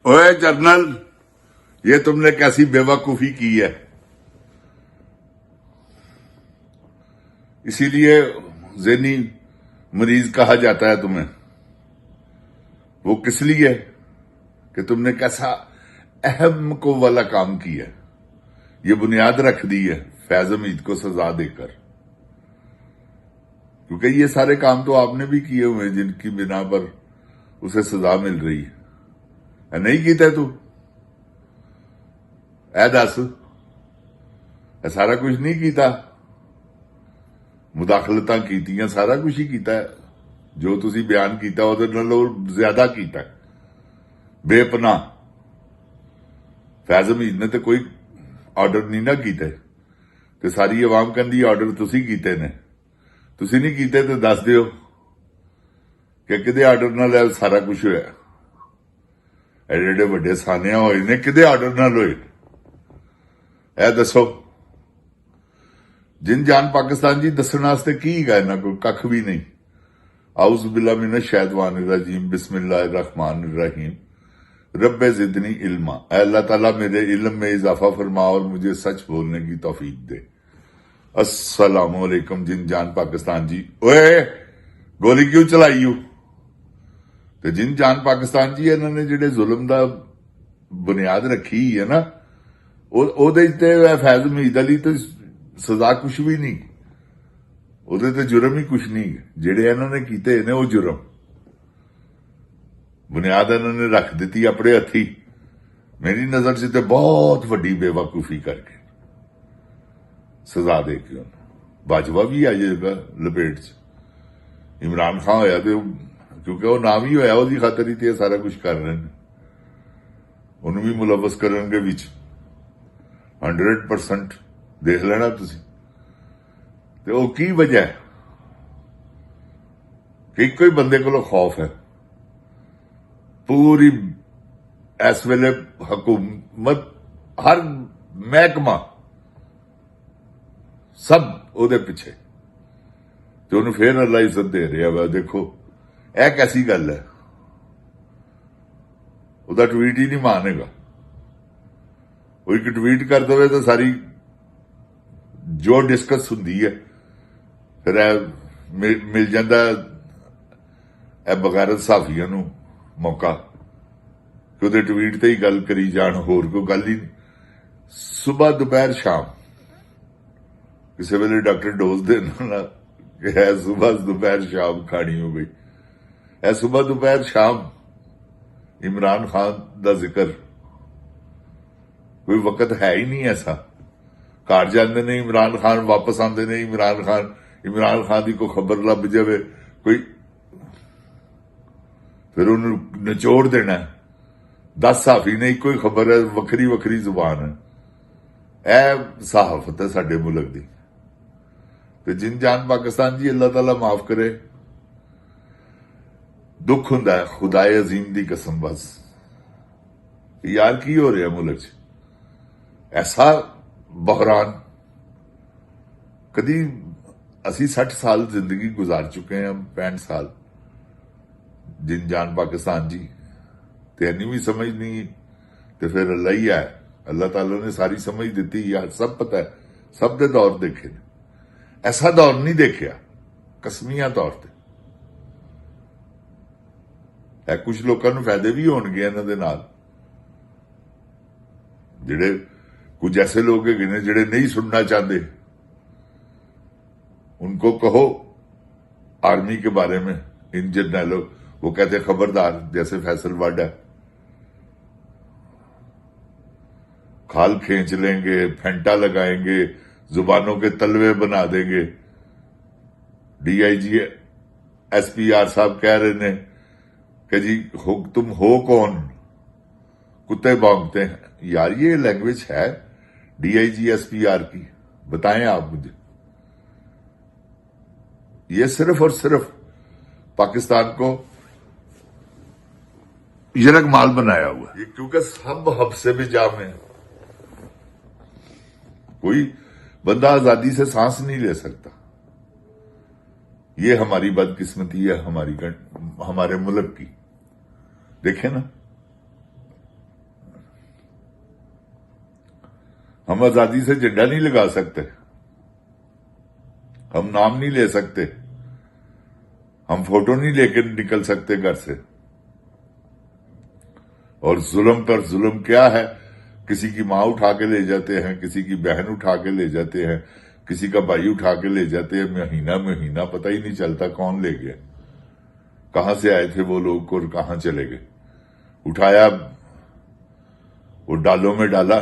ओए जर्नल, ये तुमने कैसी बेवकूफी की है। इसीलिए ज़हनी मरीज कहा जाता है तुम्हें। वो किस लिए कि तुमने कैसा अहम को वाला काम किया, ये बुनियाद रख दी है फैज हमीद को सजा देकर। क्योंकि ये सारे काम तो आपने भी किए हुए हैं जिनकी बिना पर उसे सजा मिल रही है। नहीं कीता तू ऐ दस, सारा कुछ नहीं कीता, मुदाखलतां कीतियां, सारा कुछ ही कीता है। जो तुसी बयान कीता ਉਹਦੇ ਨਾਲੋਂ ਜ਼ਿਆਦਾ ਕੀਤਾ ਬੇਪਨਾਹ। फैज हमीद ने तो कोई आर्डर नहीं ना कीते ते सारी आवाम कहती आर्डर तुसी कीते ने। तुसी नहीं कीते तो दस दिओ कि किदे आर्डर नाल सारा कुछ होया। एडे एडे वड्डे सानिया होए ने किदे आर्डर नाल होए ऐ दसो। जिन जान पाकिस्तान जी दसण वास्ते की है ना, कोई कख भी नहीं। आउज़ बिल्लाह मिनश शैतानिर रजीम, बिस्मिल्लाहिर रहमानिर रहीम, रब्बे ज़िदनी इल्मा। अल्लाह ताला मेरे इल्म में इजाफा फरमा और मुझे सच बोलने की तौफीक दे। अस्सलाम वालेकुम जिन जान पाकिस्तान जी। ओए गोली क्यों चलाई यू? ते जिन जान पाकिस्तान जी इन्होंने जिहड़े जुल्म दा बुनियाद रखी है ना, ਉਹਦੇ ਤੇ फैज हमीद अली तो सजा कुछ भी नहीं, ਉਹਦੇ ਤੇ जुर्म ही कुछ नहीं। ਜਿਹੜੇ ਇਹਨਾਂ ਨੇ ਕੀਤੇ ਨੇ ਉਹ जुर्म बुनियाद इन्होंने रख दी अपने हथी। मेरी नजर से तो बहुत वड्डी बेवकूफी करके सजा दे के बाजवा भी आ जाएगा लपेट च। इमरान खान होया तो क्योंकि वो नाम ही होया उसकी खातर ही तो सारा कुछ कर रहे हैं। उन्होंने भी मुलवस करने विच 100% देख लेना तुसी। तो वो की वजह है कि कोई बंदे को खौफ है। पूरी इस वेले हुकूमत, हर महकमा सब ਉਹਦੇ ਪਿੱਛੇ ਤੇ ਉਹਨੂੰ ਫੇਰ ਅੱਲਾ ਇੱਜ਼ਤ ਦੇ ਰਿਹਾ ਵਾ। ਦੇਖੋ ਇਹ कैसी ਗੱਲ ਹੈ। ਉਹਦਾ ਟਵੀਟ ਹੀ ਨਹੀਂ ਮਾਨੇਗਾ। ਉਹ ਇੱਕ ਟਵੀਟ ਕਰ ਦਵੇ ਤਾਂ ਸਾਰੀ ਜੋ ਡਿਸਕਸ ਹੁੰਦੀ ਹੈ ਫਿਰ ਮਿਲ ਜਾਂਦਾ ਇਹ ਬਗੈਰਤ ਸਾਫੀਆਂ ਨੂੰ मौका कि ਉਹਦੇ ट्वीट ਤੇ ही गल करी जान, होर कोई गल ही नहीं। सुबह दोपहर शाम किसी वेले डॉक्टर डोज देना कि है सुबह दोपहर शाम खानी हो गई। है सुबह दोपहर शाम इमरान खान का जिक्र, कोई वक्त है ही नहीं ऐसा। घर जाते ने इमरान खान, वापस आते ने इमरान खान की कोई खबर लभ जाए, कोई फिर उन्होंने निचोड़ देना। 10 साफी ने एक ही खबर है, वक्री वक्री जुबान है। यह सहाफत है साडे मुल्क दी। ते जिन जान पाकिस्तान जी अल्लाह ताला माफ करे। दुख हुंदा है खुदाए अजीम दी कसम। बस यार की हो रहा मुल्क च ऐसा बहरान कदी। असी 60 साल जिंदगी गुजार चुके हैं, 65 साल। जिन जान पाकिस्तान जी तेनी भी समझ नहीं तो फिर अल्लाह ही है। अल्लाह ताला ने सारी समझ दी यार, सब पता है, सब दे दौर देखे ने। ऐसा दौर नहीं देखा कसमिया तौर पर। कुछ लोगों को फायदे भी होणगे इन्हां दे नाल। जिहड़े कुछ ऐसे लोग है जिहड़े नहीं सुनना चाहते, उनको कहो आर्मी के बारे में इन जर्नैलों, वो कहते खबरदार, जैसे फैसल वाडा खाल खींच लेंगे, फेंटा लगाएंगे, जुबानों के तलवे बना देंगे। DIG SPR साहब कह रहे ने कि जी तुम हो कौन, कुत्ते भौंकते हैं। यार ये लैंग्वेज है DIG SPR की? बताएं आप मुझे। ये सिर्फ और सिर्फ पाकिस्तान को यरक माल बनाया हुआ है, क्योंकि सब हब से भी जाम है। कोई बंदा आजादी से सांस नहीं ले सकता। ये हमारी बदकिस्मती है हमारे मुल्क की। देखे ना हम आजादी से झंडा नहीं लगा सकते, हम नाम नहीं ले सकते, हम फोटो नहीं लेकर निकल सकते घर से। और जुल्म पर जुल्म क्या है, किसी की मां उठा के ले जाते हैं, किसी की बहन उठा के ले जाते हैं, किसी का भाई उठा के ले जाते हैं, महीना महीना पता ही नहीं चलता कौन ले गया, कहां से आए थे वो लोग और कहां चले गए। उठाया, वो डालों में डाला,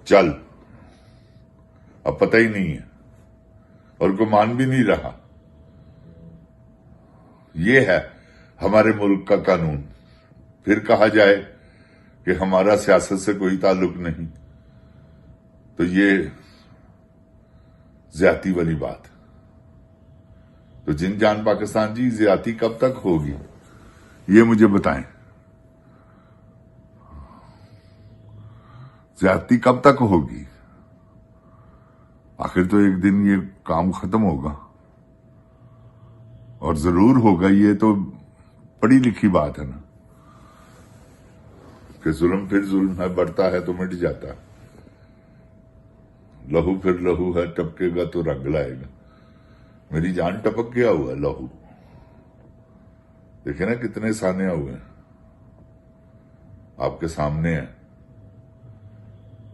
चल, अब पता ही नहीं है और को मान भी नहीं रहा। ये है हमारे मुल्क का कानून। फिर कहा जाए कि हमारा सियासत से कोई ताल्लुक नहीं, तो ये ज्यादती वाली बात। तो जिन जान पाकिस्तान जी, ज्यादती कब तक होगी ये मुझे बताएं। ज्यादती कब तक होगी? आखिर तो एक दिन ये काम खत्म होगा, और जरूर होगा। ये तो पढ़ी लिखी बात है ना कि जुल्म फिर जुल्म है, बढ़ता है तो मिट जाता है। लहू फिर लहू है, टपकेगा तो रंग लाएगा। मेरी जान टपक गया हुआ लहू, देखे ना कितने साने हुए हैं, आपके सामने है।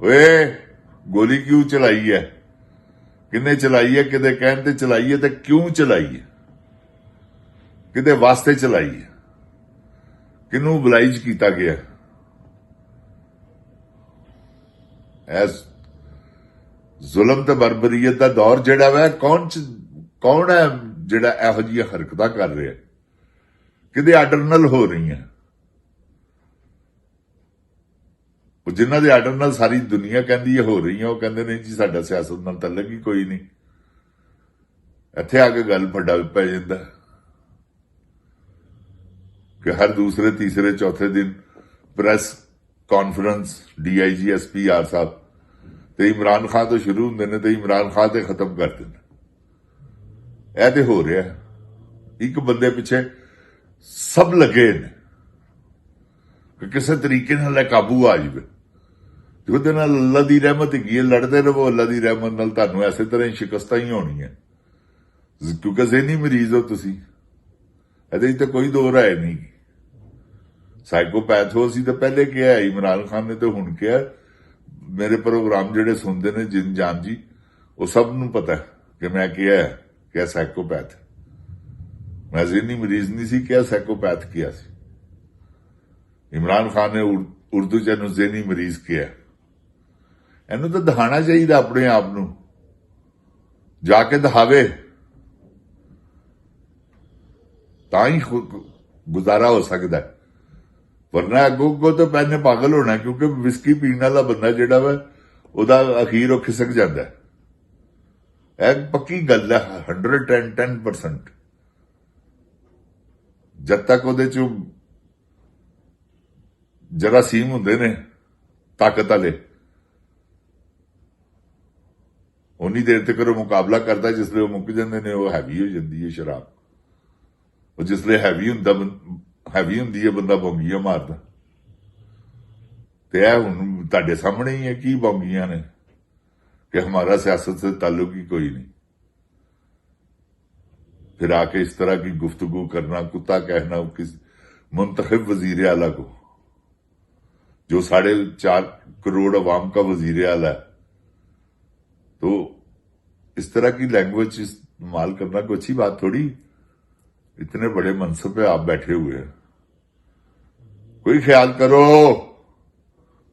वे गोली क्यों चलाई है, किन्ने चलाई है, किदे कहन ते चलाई है, ते क्यों चलाई है, किदे वास्ते चलाई है, किनू बुलाइज किया गया। ਐਸ ਜ਼ੁਲਮ ਤੇ ਬਰਬਰੀਅਤ ਦਾ ਦੌਰ ਜਿਹੜਾ ਵਾ ਕੌਣ ਹੈ ਜਿਹੜਾ ਇਹੋ ਜਿਹੀਆਂ ਹਰਕਤਾਂ ਕਰ ਰਿਹਾ, ਕਿਹਦੇ ਆਰਡਰ ਨਾਲ ਹੋ ਰਹੀਆਂ। ਉਹ ਜਿਨ੍ਹਾਂ ਦੇ ਆਰਡਰ ਨਾਲ ਸਾਰੀ ਦੁਨੀਆ ਕਹਿੰਦੀ ਹੈ ਹੋ ਰਹੀਆਂ, ਉਹ ਕਹਿੰਦੇ ਨਹੀਂ ਜੀ ਸਾਡਾ ਸਿਆਸਤ ਨਾਲ ਤਾਲੁਕ ਹੀ ਕੋਈ ਨਹੀਂ। ਇੱਥੇ ਆ ਕੇ ਗੱਲ ਵੱਡਾ ਪੈ ਜਾਂਦਾ ਕਿ ਹਰ ਦੂਸਰੇ ਤੀਸਰੇ ਚੌਥੇ ਦਿਨ ਪ੍ਰੈਸ ਕਾਨਫਰੰਸ DIG SPR ਸਾਹਿਬ ਤੇ ਇਮਰਾਨ ਖਾਨ ਤੋਂ ਸ਼ੁਰੂ ਹੁੰਦੇ ਨੇ ਤੇ ਇਮਰਾਨ ਖਾਨ ਤੇ ਖਤਮ ਕਰਦੇ ਨੇ। ਇਹ ਤੇ ਹੋ ਰਿਹਾ, ਇੱਕ ਬੰਦੇ ਪਿੱਛੇ ਸਭ ਲੱਗੇ ਨੇ ਕਿ ਕਿਸੇ ਤਰੀਕੇ ਨਾਲ ਕਾਬੂ ਆ ਜਾਵੇ। ਤੇ ਉਹਦੇ ਨਾਲ ਅੱਲਾ ਦੀ ਰਹਿਮਤ ਹੈਗੀ ਹੈ, ਲੜਦੇ ਰਹੋ ਅੱਲਾ ਦੀ ਰਹਿਮਤ ਨਾਲ, ਤੁਹਾਨੂੰ ਐਸੇ ਤਰ੍ਹਾਂ ਹੀ ਸ਼ਿਕਸਤਾਂ ਹੀ ਹੋਣੀਆਂ, ਕਿਉਂਕਿ ਜ਼ਹਿਨੀ ਮਰੀਜ਼ ਹੋ ਤੁਸੀਂ। ਇਹਦੇ ਵਿੱਚ ਤਾਂ ਕੋਈ ਦੋ ਰਾਏ ਨਹੀਂ। ਸਾਈਕੋਪੈਥ ਹੋ, ਅਸੀਂ ਤਾਂ ਪਹਿਲੇ ਕਿਹਾ, ਇਮਰਾਨ ਖਾਨ ਨੇ ਤਾਂ ਹੁਣ ਕਿਹਾ। ਮੇਰੇ ਪ੍ਰੋਗਰਾਮ ਜਿਹੜੇ ਸੁਣਦੇ ਨੇ ਜਿਨ ਜਾਨ ਜੀ, ਉਹ ਸਭ ਨੂੰ ਪਤਾ ਕਿ ਮੈਂ ਕਿਹਾ ਸਾਈਕੋਪੈਥ। ਮੈਂ ਜ਼ਹਿਨੀ ਮਰੀਜ਼ ਨਹੀਂ ਸੀ ਕਿਹਾ, ਸਾਈਕੋਪੈਥ ਕਿਹਾ ਸੀ। ਇਮਰਾਨ ਖਾਨ ਨੇ ਉਰਦੂ ਚ ਇਹਨੂੰ ਜ਼ਹਿਨੀ ਮਰੀਜ਼ ਕਿਹਾ। ਇਹਨੂੰ ਤਾਂ ਦਿਖਾਣਾ ਚਾਹੀਦਾ ਆਪਣੇ ਆਪ ਨੂੰ, ਜਾ ਕੇ ਦਿਖਾਵੇ ਤਾਂ ਹੀ ਗੁਜ਼ਾਰਾ ਹੋ ਸਕਦਾ ਹੈ। ਵਰਨਾ ਅੱਗੋਂ ਤਾਂ ਪੈਨੇ ਪਾਗਲ ਹੋਣਾ, ਕਿਉਂਕਿ ਵਿਸਕੀ ਪੀਣ ਵਾਲਾ ਬੰਦਾ ਜਿਹੜਾ ਵਾ ਉਹਦਾ ਅਖੀਰ ਉਹ ਖਿਸਕ ਜਾਂਦਾ। ਇਹ ਪੱਕੀ ਗੱਲ ਹੈ 110%। ਜਦ ਤੱਕ ਉਹਦੇ ਚ ਜਰਾਸੀਮ ਹੁੰਦੇ ਨੇ ਤਾਕਤ ਵਾਲੇ, ਉਨੀ ਦੇਰ ਤੱਕ ਉਹ ਮੁਕਾਬਲਾ ਕਰਦਾ, ਜਿਸਲੇ ਉਹ ਮੁੱਕ ਜਾਂਦੇ ਨੇ ਉਹ ਹੈਵੀ ਹੋ ਜਾਂਦੀ ਹੈ ਸ਼ਰਾਬ। ਉਹ ਜਿਸਲੇ ਹੈਵੀ ਹੁੰਦੀ ਹੈ ਬੰਦਾ ਬੌਂਗੀਆਂ ਮਾਰਦਾ। ਤੇ ਇਹ ਹੁਣ ਤੁਹਾਡੇ ਸਾਹਮਣੇ ਹੀ ਹੈ ਕੀ ਬੌਂਗੀਆਂ ਨੇ ਕਿ ਹਮਾਰਾ ਸਿਆਸਤ से ताल्लुक ही कोई नहीं। फिर आके इस तरह की गुफ्तगू करना, कुत्ता कहना किस मुंतखब वजीर आला को, जो 4.5 करोड़ अवाम का वजीर आला है, तो इस तरह की लैंग्वेज इस्तेमाल करना कोई अच्छी बात थोड़ी। इतने बड़े मनसब पे आप बैठे हुए हैं, कोई ख्याल करो,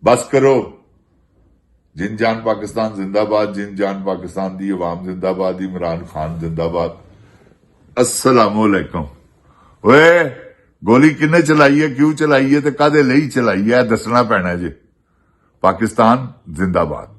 बस करो। जिन जान पाकिस्तान जिंदाबाद, जिन जान पाकिस्तान दी अवाम जिंदाबाद, इमरान खान जिंदाबाद। अस्सलामुअलैकुम। ओए गोली किन्ने चलाई है, क्यों चलाई है, ते कादे लई चलाई है, दसना पैना जे। पाकिस्तान जिंदाबाद।